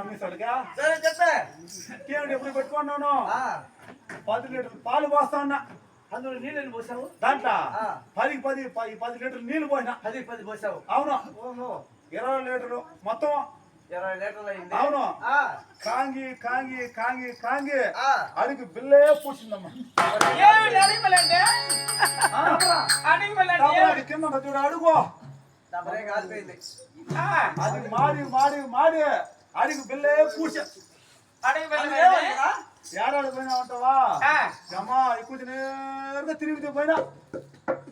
అమ్మేసాడుగా సరే చెప్పే కేవలం ఎప్పుడు పెట్టుకున్నాను 10 లీటర్లు పాలు పోస్తా ఉన్నా. అందులో నీళ్ళు పోసావు దాంట్లో 10 లీటర్లు నీళ్లు పోయినా. 10 పోసావు. అవును. ఓహో 20 లీటర్లు మొత్తం 20 లీటర్లు అయింది. అవును. కాంగి కాంగి కాంగి కాంగి అడిగి బిల్లే పూసిందమ్మా. కింద చూడు అడుగు కాలిపోయింది. అది మాడి మాడి మాడి అడిగి బిల్లే పూస. ఏడాది పోయినా ఉంటావా అమ్మా? ఎక్కువ నేరుగా తిరుపతి పోయినా.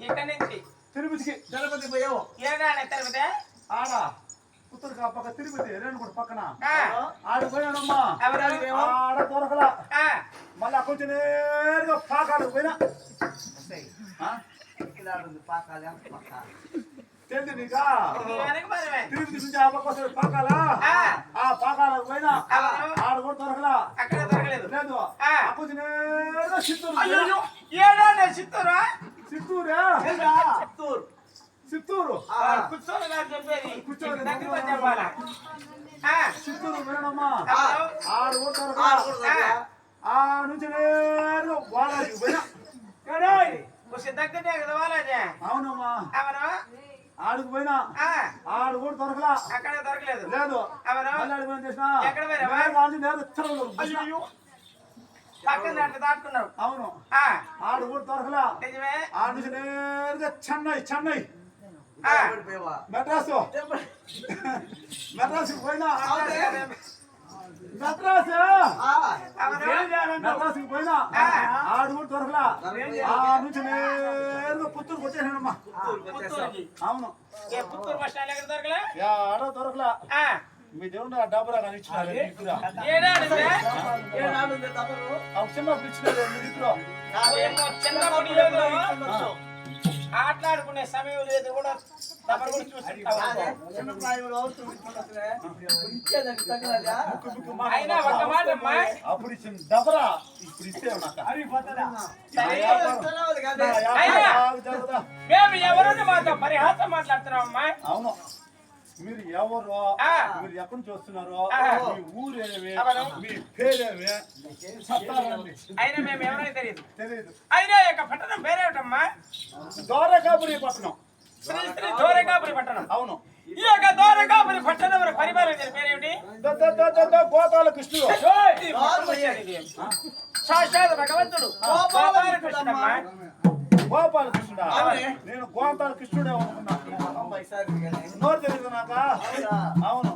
ఇక్కడ నుంచి తిరుపతికి తిరుపతి పోయావు. తిరుపతి ఆడ పుత్తూరు పక్క తిరుపతి రేణుగుంట పక్కన ఆడ పోయినాడమ్మా. ఆడ దొరకలా. మళ్ళీ అక్కడ నేరుగా పాకాలకు పోయినా. తెలియదు నీకా? తిరుపతి నుంచి ఆ పక్క వస్తుంది పాకాలా. ఆ పాకాలకు పోయినా ఆడ కూడా దొరకలా. లేదు అక్కడ నేరుగా చిత్తూరు. చిత్తూరా చిత్తూరా చిత్తూరు చిత్తూరు కూర్చోని చెప్పేది కూర్చోని చెప్పాలా? చిత్తూరు పోయినాడమ్మా. ఆడ కూడా దొరకలా. ఆ నుంచి నేరుగా వాలాకి పోయినా. దగ్గరే కదా వాళ్ళది. అవునమ్మా. ఎవరు ఆడికి పోయినా ఆడు కూడా దొరకలా. అక్కడ దొరకలేదు. లేదు ఎవరు ఎక్కడ పక్కన దాటుకున్నావు. అవును. ఆడు కూడా దొరకలా. నిజమే. ఆడు నుంచి నేరుగా చెన్నై చెన్నై మెడ్రాసు మెడ్రాసుకి పోయినా. మెడ్రాసు మెడ్రాసుకి పోయినా ఆడు కూడా దొరకలా. ఆ నుంచి నేరుగా పుత్తూరుకి వచ్చేసానమ్మా. అవును. పుత్తూరు బస్ స్టాండ్ ఎక్కడ దొరకలే. ఆడ దొరకలా. మీ దేవుడు డబ్బురా కానీ ఇచ్చినారు. చిన్నప్పుడు ఇచ్చినారు మీ దిక్కులో. ఆటలాడుకునే సమయం లేదు కూడా. అయినా ఒక మాట అప్పుడు ఇచ్చింది డబ్బరా ఇప్పుడు ఇస్తే మేము ఎవరైనా మాతో పరిహాసం మాట్లాడుతున్నాం అమ్మా. అవును. మీరు ఎవరు మీరు ఎక్కడి నుంచి వస్తున్నారు? మీ ఊరేమి మీ పేరేమి? అయినా మేము ఎవరైనా తెలియదు. తెలియదు. అయినా యొక్క పట్టణం పేరేమిటమ్మా? దోరకాపురి పట్టణం. శ్రీ శ్రీ దోరకాపురి పట్టణం. అవును. ఈ యొక్క దోరకాపురి పట్టణం పరిపాలన పేరేమిటి? గోపాల కృష్ణుడు. సాక్షాత్ భగవంతుడు గోపాల కృష్ణుడమ్మా. గోపాల కృష్ణుడా? నేను గోపాల కృష్ణుడే అనుకున్నాను. నోరు తెలియదు నాక. అవును.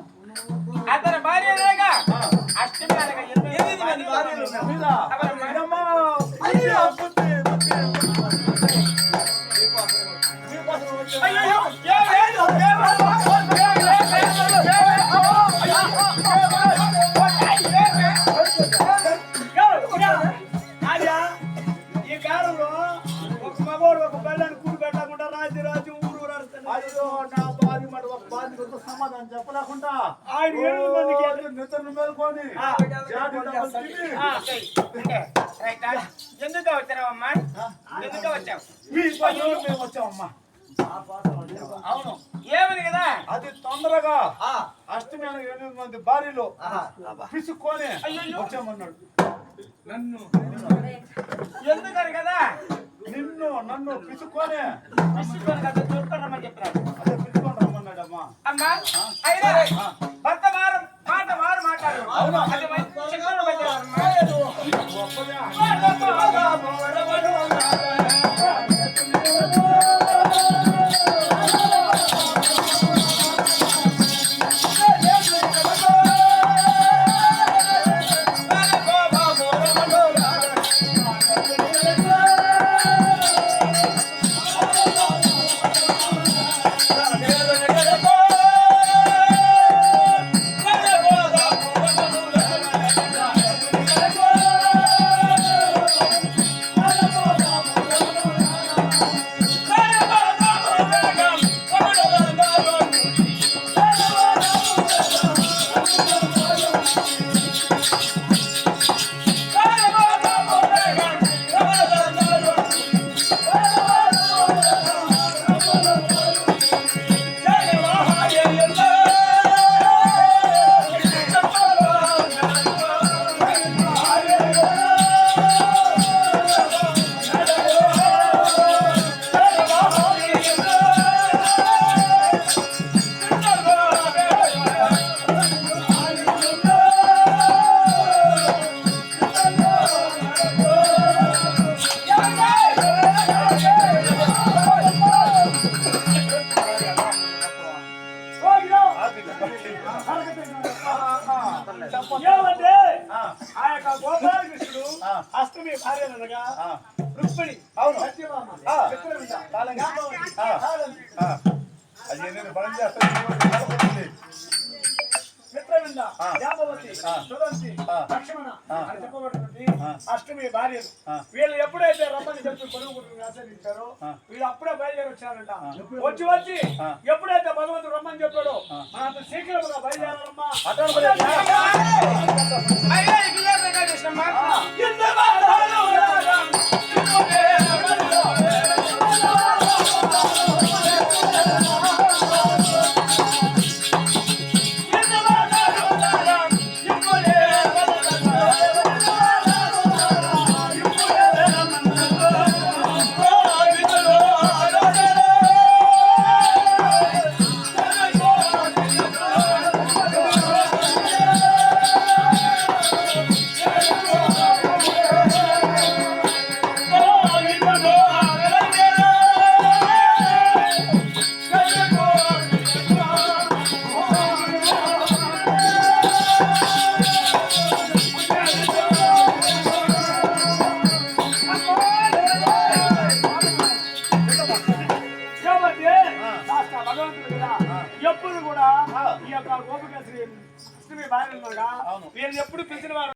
అతని భార్య అష్టమి అనగా 8 మంది భార్యలు. ఈ కాలంలో ఒక మగోడు ఒక పెళ్ళని కూడి పెట్టకుండా రాజు రాజు ఊరు అయ్యో నా భార్య మాట ఒక బాధ్యత సమాధానం చెప్పలేకుండా ఆయన 7 మందికి నిద్రను మేల్కొని ఎందుకు వచ్చావమ్మా? ఎందుకు వచ్చావు? మేము వచ్చామమ్మా. అవును. ఏమని కదా అది తొందరగా అష్టమి 8 మంది భార్యలు పిసుక్కొని వచ్చామన్నాడు. నన్ను ఎందుకని కదా నిన్ను నన్ను పిసుక్కొని కదా చూసుకుంటామని చెప్పారు. అదే పిసుకొని రమ్మన్నాడమ్మా. అమ్మా అయినా భర్త వారు మాట వారు మాట్లాడు. అది ఏమంటే ఆ, ఆ యొక్క గోపాలకృష్ణుడు ఆ. అష్టమి భార్యనగా ఆ, రుక్మిణి అవును. సత్యభామ ఆ. చిత్రవింద తాళంగి. జాంబవతి, ఆ. తాళంగి, ఆ. అది నేను పని చేస్తాను. చిత్రవింద ఆ. జాంబవతి ఆ. సుదంతి ఆ. లక్ష్మణ ఆ. అని చెప్పబడుతుంది ఆ. అష్టమి భార్యలు ఆ. వీళ్ళు ఎప్పుడైతే రమ్మని చెప్పి కొడుకు ఆచరించారో ఆ. వీళ్ళు అప్పుడే బయలుదేరి వచ్చారంట ఆ. వచ్చి ఆ. ఎప్పుడైతే భగవంతుడు రమ్మని చెప్పాడో ఆ. మన శీఘ్రముగా బయలుదేరాలమ్మా అట్లా పని అయ్యా ఇట్లా వెంకటేశ్వరమ్మ కాబట్టి శాస్త్ర భగవంతుడు కూడా ఎప్పుడు కూడా ఈ యొక్క గోపిక శ్రీ భార్య అవును. వీళ్ళు ఎప్పుడు పిలిచిన వారు